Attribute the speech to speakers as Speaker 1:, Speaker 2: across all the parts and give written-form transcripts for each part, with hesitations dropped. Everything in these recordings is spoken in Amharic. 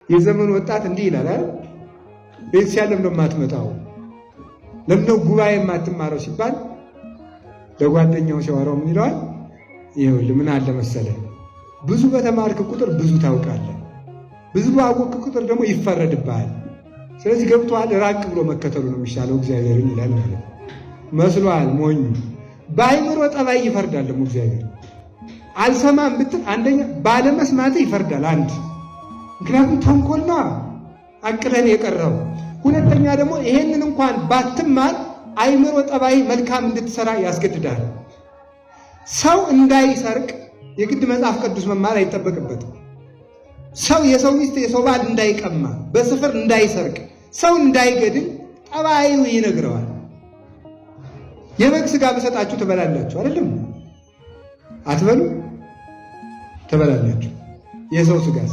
Speaker 1: የዘመኑ ወጣት እንዲህ ይላል አይደል? ቤተክርስቲያን ለምን የማትመጣው ለምን ጉባኤ የማትማረው ሲባል ለጓደኛው ሲያወራው ምን ይለዋል? ይኸውልህ ምን አለ መሰለህ ብዙ በተማርክ ቁጥር ብዙ ታውቃለህ፣ ብዙ ባወቅክ ቁጥር ደግሞ ይፈረድብሃል። ስለዚህ ገብቶሃል፣ ራቅ ብሎ መከተሉ ነው የሚሻለው እግዚአብሔርን ይላል ማለት መስሏል። ሞኙ በአይምሮ ጠባይ ይፈርዳል ደግሞ እግዚአብሔር። አልሰማም ብትል አንደኛ ባለመስማት ይፈርዳል አንድ፣ ምክንያቱም ተንኮል ነው አቅደን የቀረው። ሁለተኛ ደግሞ ይሄንን እንኳን ባትማር አይምሮ ጠባይ መልካም እንድትሰራ ያስገድዳል። ሰው እንዳይሰርቅ የግድ መጽሐፍ ቅዱስ መማር አይጠበቅበትም። ሰው የሰው ሚስት የሰው ባል እንዳይቀማ፣ በስፍር እንዳይሰርቅ፣ ሰው እንዳይገድል ጠባዩ ይነግረዋል። የበግ ስጋ በሰጣችሁ ትበላላችሁ አይደለም? አትበሉ? ትበላላችሁ። የሰው ስጋስ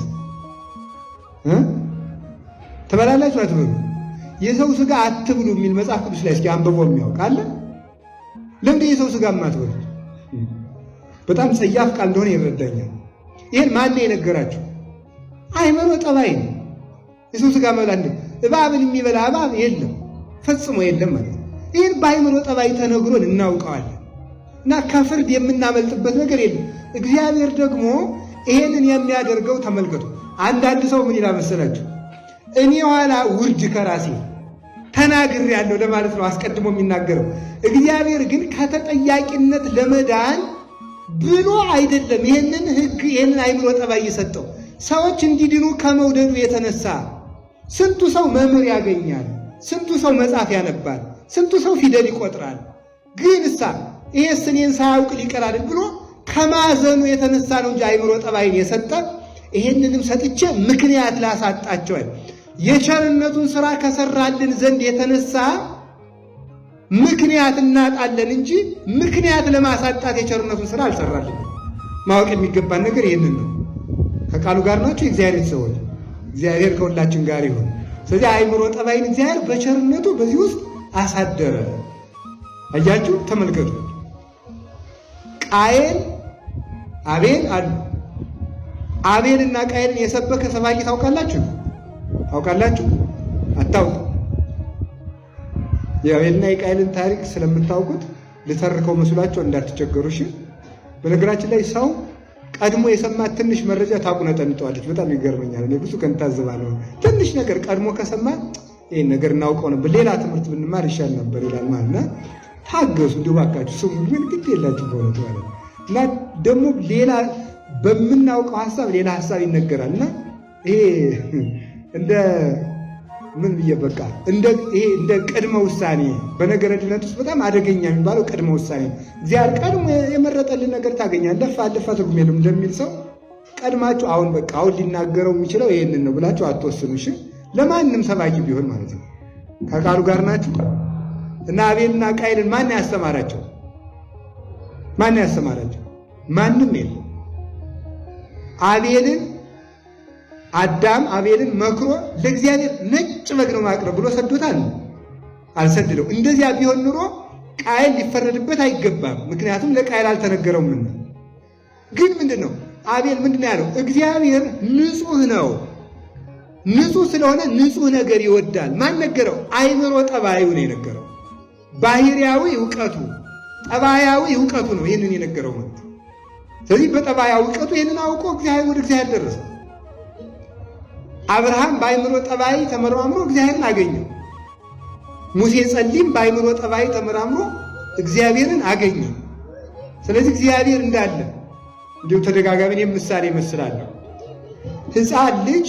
Speaker 1: ትበላላችሁ አትበሉ? የሰው ስጋ አትብሉ የሚል መጽሐፍ ቅዱስ ላይ እስኪ አንብቦ የሚያውቅ አለ? ለምንድን የሰው ስጋ የማትበሉት? በጣም ጸያፍ ቃል እንደሆነ ይረዳኛል። ይህን ማን የነገራችሁ? አይምሮ ጠባይ ነው። የሰው ስጋ መብላት እባብን የሚበላ እባብ የለም፣ ፈጽሞ የለም ማለት ነው። ይህን በአይምሮ ጠባይ ተነግሮን እናውቀዋለን እና ከፍርድ የምናመልጥበት ነገር የለም። እግዚአብሔር ደግሞ ይሄንን የሚያደርገው ተመልከቱ። አንዳንድ ሰው ምን ይላል መሰላችሁ? እኔ ኋላ ውርድ ከራሴ ተናግሬያለሁ ለማለት ነው አስቀድሞ የሚናገረው። እግዚአብሔር ግን ከተጠያቂነት ለመዳን ብሎ አይደለም ይህንን ሕግ ይህንን አይምሮ ጠባይ የሰጠው። ሰዎች እንዲድኑ ከመውደዱ የተነሳ ስንቱ ሰው መምህር ያገኛል፣ ስንቱ ሰው መጽሐፍ ያነባል፣ ስንቱ ሰው ፊደል ይቆጥራል። ግን ይሄስ እኔን ሳያውቅ ሊቀራል ብሎ ከማዘኑ የተነሳ ነው እንጂ አይምሮ ጠባይን የሰጠ ይሄንንም ሰጥቼ ምክንያት ላሳጣቸዋል። የቸርነቱን ሥራ ከሰራልን ዘንድ የተነሳ ምክንያት እናጣለን እንጂ ምክንያት ለማሳጣት የቸርነቱን ሥራ አልሰራልን። ማወቅ የሚገባን ነገር ይህንን ነው። ከቃሉ ጋር ናቸው የእግዚአብሔር ሰዎች። እግዚአብሔር ከሁላችን ጋር ይሁን። ስለዚህ አይምሮ ጠባይን እግዚአብሔር በቸርነቱ በዚህ ውስጥ አሳደረ። አያችሁ፣ ተመልከቱ። ቃየል አቤል አሉ። አቤልና ቃየልን የሰበከ ሰባኪ ታውቃላችሁ? ታውቃላችሁ? አታውቁ? የአቤልና የቃየልን ታሪክ ስለምታውቁት ልተርከው መስሏቸው እንዳትቸገሩ እሺ። በነገራችን ላይ ሰው ቀድሞ የሰማት ትንሽ መረጃ ታቁነጠንጠዋለች። በጣም ይገርመኛል። እኔ ብዙ ቀን ታዝባለሁ። ትንሽ ነገር ቀድሞ ከሰማ ይሄን ነገር እናውቀው ነበር፣ ሌላ ትምህርት ብንማር ይሻል ነበር ይላል ማለት ነው። ታገሱ፣ እንዲሁ እባካችሁ ስሙ። ምን ግድ የላችሁ በእውነቱ ማለት እና ደግሞ ሌላ በምናውቀው ሐሳብ ሌላ ሐሳብ ይነገራል እና ይሄ እንደ ምን ብዬ በቃ እንደ ቅድመ ውሳኔ በነገረ ድነት ውስጥ በጣም አደገኛ የሚባለው ቅድመ ውሳኔ። እግዚአብሔር ቀድሞ የመረጠልን ነገር ታገኛለህ። ለፋ ትርጉም የለም እንደሚል ሰው ቀድማችሁ አሁን በቃ አሁን ሊናገረው የሚችለው ይሄንን ነው ብላችሁ አትወስኑ እሺ። ለማንም ሰባኪ ቢሆን ማለት ነው። ከቃሉ ጋር ናችሁ። እና አቤልና ቃየልን ማን ያስተማራቸው? ማን ያስተማራቸው? ማንም የለም። አዳም አቤልን መክሮ ለእግዚአብሔር ነጭ በግ ነው ማቅረብ ብሎ ሰዶታል? አልሰደደው። እንደዚያ ቢሆን ኑሮ ቃየል ሊፈረድበት አይገባም። ምክንያቱም ለቃየል አልተነገረውም። ግን ምንድን ነው አቤል ምንድን ነው ያለው? እግዚአብሔር ንጹሕ ነው። ንጹሕ ስለሆነ ንጹሕ ነገር ይወዳል። ማን ነገረው? አይምሮ ጠባዩ ነው የነገረው። ባህሪያዊ እውቀቱ፣ ጠባያዊ እውቀቱ ነው ይህንን የነገረው ማለት። ስለዚህ በጠባያዊ እውቀቱ ይህንን አውቆ እግዚአብሔር ወደ እግዚአብሔር ደረሰ። አብርሃም በአይምሮ ጠባይ ተመራምሮ እግዚአብሔርን አገኘው። ሙሴ ጸሊም በአይምሮ ጠባይ ተመራምሮ እግዚአብሔርን አገኘው። ስለዚህ እግዚአብሔር እንዳለ እንዲሁ ተደጋጋሚ ምሳሌ መስላለሁ። ሕፃን ልጅ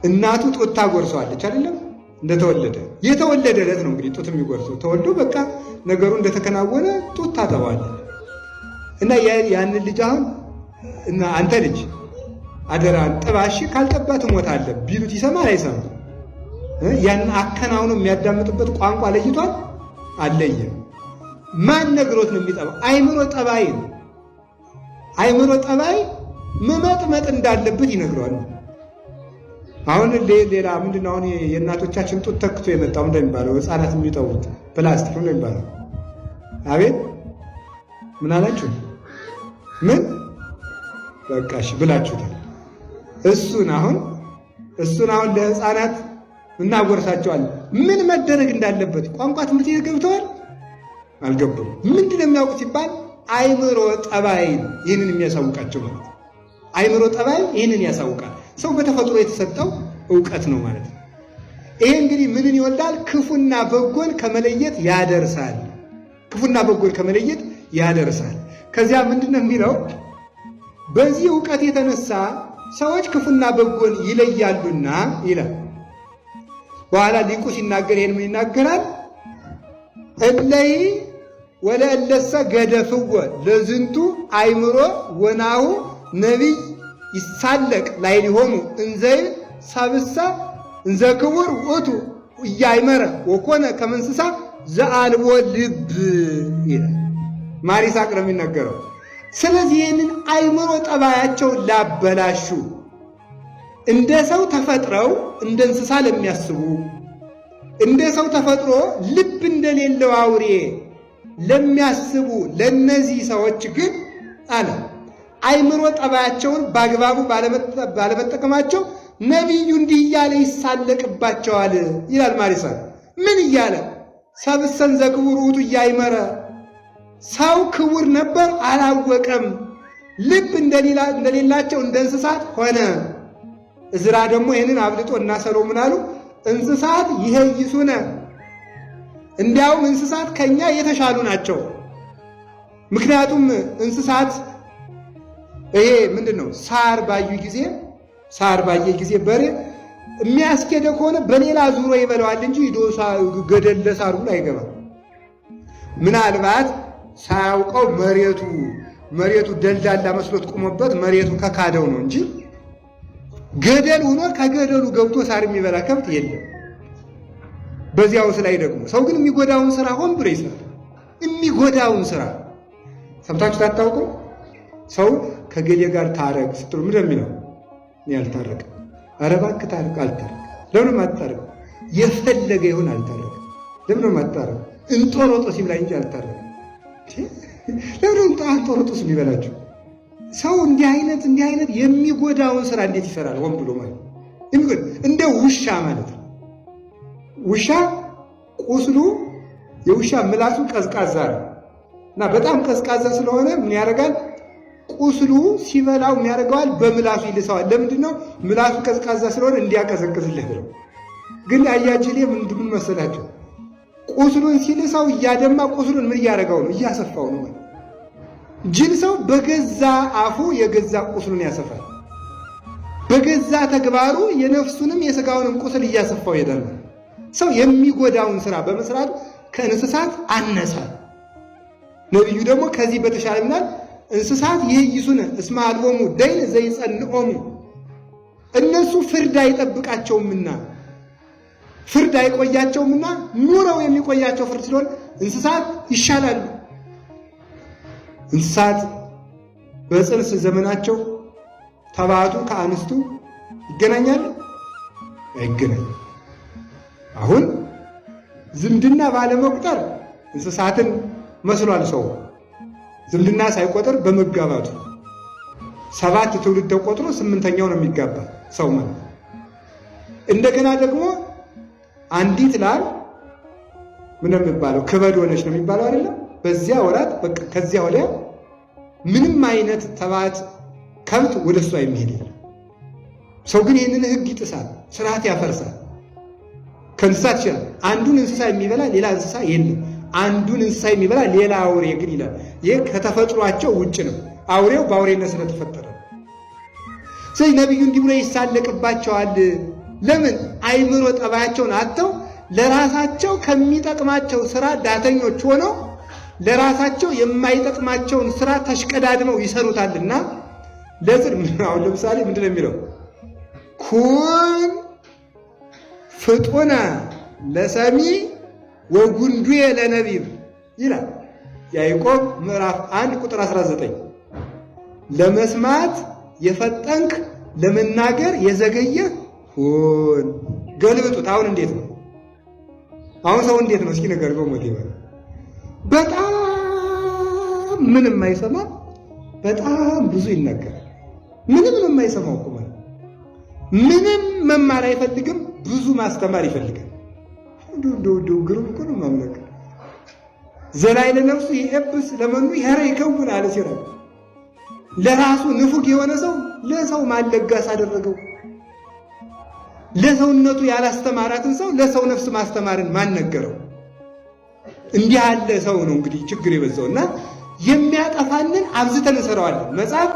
Speaker 1: እናቱ ጡት ታጎርሰዋለች አይደለም? እንደተወለደ የተወለደ ዕለት ነው እንግዲህ ጡት የሚጎርሰው። ተወልዶ በቃ ነገሩ እንደተከናወነ ጡት ታጠባዋለች። እና ያንን ልጅ አሁን እና አንተ ልጅ አደራን ጥባሽ ካልጠባ ትሞታለህ ቢሉት ይሰማል አይሰማም? ያንን አከናውኖ የሚያዳምጥበት ቋንቋ ለይቷል? አለየም። ማን ነግሮት ነው የሚጠባው? አይምሮ ጠባይ ነው። አይምሮ ጠባይ መመጥመጥ እንዳለበት ይነግረዋል። አሁን ሌላ ምንድነው? አሁን የእናቶቻችን ጡት ተክቶ የመጣው እንደሚባለው ሕፃናት የሚጠቡት ፕላስቲክ ነው የሚባለው። አቤት ምን አላችሁ? ምን በቃሽ ብላችሁታል። እሱን አሁን ለሕፃናት እናጎርሳቸዋለን። ምን መደረግ እንዳለበት ቋንቋ ትምህርት ቤት ገብተዋል አልገቡም? ምንድን ነው የሚያውቁት ሲባል አእምሮ ጠባይ ይህንን የሚያሳውቃቸው ማለት ነው። አእምሮ ጠባይ ይህንን ያሳውቃል። ሰው በተፈጥሮ የተሰጠው እውቀት ነው ማለት ነው። ይሄ እንግዲህ ምንን ይወልዳል? ክፉና በጎን ከመለየት ያደርሳል። ክፉና በጎን ከመለየት ያደርሳል። ከዚያ ምንድን ነው የሚለው? በዚህ እውቀት የተነሳ ሰዎች ክፉና በጎን ይለያሉና ይላል። በኋላ ሊቁ ሲናገር ይሄን ምን ይናገራል? እለይ ወለእለሰ ገደፍወ ለዝንቱ አእምሮ ወናሁ ነቢይ ይሳለቅ ላዕሌሆሙ እንዘይብል ሰብእሰ እንዘ ክቡር ውእቱ ኢያእመረ ወኮነ ከመ እንስሳ ዘአልቦ ልብ ይላል። ማር ይስሐቅ ነው የሚናገረው። ስለዚህ ይህንን አእምሮ ጠባያቸውን ላበላሹ እንደ ሰው ተፈጥረው እንደ እንስሳ ለሚያስቡ እንደ ሰው ተፈጥሮ ልብ እንደሌለው አውሬ ለሚያስቡ ለነዚህ ሰዎች ግን አለ አእምሮ ጠባያቸውን በአግባቡ ባለመጠቀማቸው ነቢዩ እንዲህ እያለ ይሳለቅባቸዋል ይላል ማር ይስሐቅ። ምን እያለ? ሰብእሰ እንዘ ክቡር ውእቱ ኢያእመረ፣ ሰው ክቡር ነበር አላወቀም። ልብ እንደሌላቸው እንደ እንስሳት ሆነ። እዝራ ደግሞ ይህንን አብልጦ እና ሰሎሞን አሉ እንስሳት ይሄይሱነ፣ እንዲያውም እንስሳት ከኛ የተሻሉ ናቸው። ምክንያቱም እንስሳት ይሄ ምንድን ነው? ሳር ባየ ጊዜ በሬ የሚያስኬደ ከሆነ በሌላ ዙሮ ይበላዋል እንጂ ሂዶ ገደል ለሳር ሁሉ አይገባም። ምናልባት ሳያውቀው መሬቱ ደልዳላ መስሎት ቁሞበት መሬቱ ከካደው ነው እንጂ ገደል ሆኖ ከገደሉ ገብቶ ሳር የሚበላ ከብት የለም። በዚያውስ ላይ ደግሞ ሰው ግን የሚጎዳውን ስራ ሆን ብሎ ይሰራል። የሚጎዳውን ስራ ሰምታችሁ ታታውቁ? ሰው ከገሌ ጋር ታረቅ ስትሉ ምንድን ነው የሚለው? እኔ አልታረቅም። ኧረ እባክህ ታረቅ። አልታረቅ። ለምን አታረቅ? የፈለገ ይሁን አልታረቅ። ለምን አታረቅ? እንጦሮጦስ ይብላኝ እንጂ አልታረቅ። ለምን እንጦሮጦስ ሊበላችሁ? ሰው እንዲህ አይነት የሚጎዳውን ስራ እንዴት ይሰራል? ሆን ብሎ ማለት እንደ ውሻ ማለት ነው። ውሻ ቁስሉ የውሻ ምላሱ ቀዝቃዛ ነው እና በጣም ቀዝቃዛ ስለሆነ ምን ያደርጋል? ቁስሉ ሲበላው ምን ያደርገዋል? በምላሱ ይልሰዋል። ለምንድን ነው? ምላሱ ቀዝቃዛ ስለሆነ እንዲያቀዘቅዝልህ ነው። ግን አያጅሌ ምን መሰላቸው? ቁስሉን ሲልሰው እያደማ ቁስሉን ምን እያደረገው ነው? እያሰፋው ነው ማለት። ጅል ሰው በገዛ አፉ የገዛ ቁስሉን ያሰፋል። በገዛ ተግባሩ የነፍሱንም የሥጋውንም ቁስል እያሰፋው ይሄዳል። ሰው የሚጎዳውን ስራ በመስራቱ ከእንስሳት አነሰ። ነቢዩ ደግሞ ከዚህ በተሻለ ምናል እንስሳት ይሄይሱነ እስመ አልቦሙ ደይን ዘይጸንዖሙ፣ እነሱ ፍርድ አይጠብቃቸውምና ፍርድ አይቆያቸውምና ኑረው የሚቆያቸው ፍርድ ስለሆነ እንስሳት ይሻላሉ። እንስሳት በጽንስ ዘመናቸው ተባቱ ከአንስቱ ይገናኛሉ? አይገናኙም። አሁን ዝምድና ባለመቁጠር እንስሳትን መስሏል ሰው። ዝምድና ሳይቆጠር በመጋባቱ 7 ትውልድ ተቆጥሮ 8ኛው ነው የሚጋባ ሰው ማለት። እንደገና ደግሞ አንዲት ላም ምን ነው የሚባለው? ክበድ ሆነች ነው የሚባለው አይደለም? በዚያ ወራት በቃ ከዚያ ወዲያ ምንም አይነት ተባት ከብት ወደ እሷ የሚሄድ የለም። ሰው ግን ይህንን ሕግ ይጥሳል፣ ስርዓት ያፈርሳል። ከእንስሳት ይችላል። አንዱን እንስሳ የሚበላ ሌላ እንስሳ የለም። አንዱን እንስሳ የሚበላ ሌላ አውሬ ግን ይላል። ይህ ከተፈጥሯቸው ውጭ ነው። አውሬው በአውሬነት ስለተፈጠረ። ስለዚህ ነቢዩ እንዲህ ብሎ ይሳለቅባቸዋል። ለምን? አእምሮ ጠባያቸውን አጥተው ለራሳቸው ከሚጠቅማቸው ስራ ዳተኞች ሆነው ለራሳቸው የማይጠቅማቸውን ስራ ተሽቀዳድመው ይሰሩታልና። አሁን ለምሳሌ ምንድን ነው የሚለው? ኩን ፍጡነ ለሰሚ ወጉንዱየ ለነቢብ ይላል ያዕቆብ ምዕራፍ 1 ቁጥር 19። ለመስማት የፈጠንክ ለመናገር የዘገየህ ሁን። ገልብጡት። አሁን እንዴት ነው? አሁን ሰው እንዴት ነው? እስኪ ነገር በሞት ይባል። በጣም ምንም አይሰማ፣ በጣም ብዙ ይናገራል። ምንም የማይሰማው እኮ ማለት ምንም መማር አይፈልግም፣ ብዙ ማስተማር ይፈልጋል። እንደው ግሩም እኮ ነው ማምለክ። ዘላይለ ነፍሱ ይኤብስ ለመኑ ይሄረ ይከውን አለ ሲራክ። ለራሱ ንፉግ የሆነ ሰው ለሰው ማለጋስ አደረገው። ለሰውነቱ ያላስተማራትን ሰው ለሰው ነፍስ ማስተማርን ማን ነገረው? እንዲህ ያለ ሰው ነው እንግዲህ ችግር የበዛውና የሚያጠፋንን አብዝተን እንሰራዋለን። መጽሐፍ